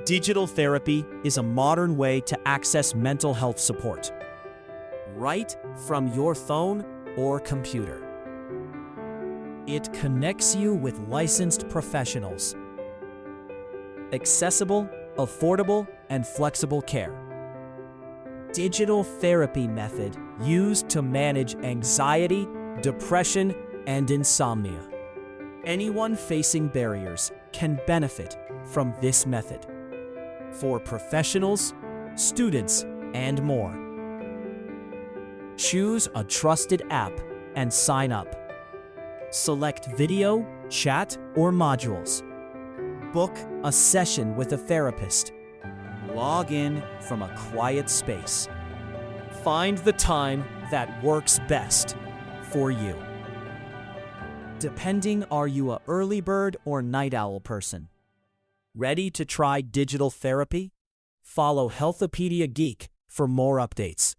Digital therapy is a modern way to access mental health support, right from your phone or computer. It connects you with licensed professionals. Accessible, affordable, and flexible care. Digital therapy method used to manage anxiety, depression, and insomnia. Anyone facing barriers can benefit from this method. For professionals, students, and more. Choose a trusted app and sign up. Select video, chat, or modules. Book a session with a therapist. Log in from a quiet space. Find the time that works best for you. Depending, are you an early bird or night owl person? Ready to try digital therapy? Follow Healthopedia Geek for more updates.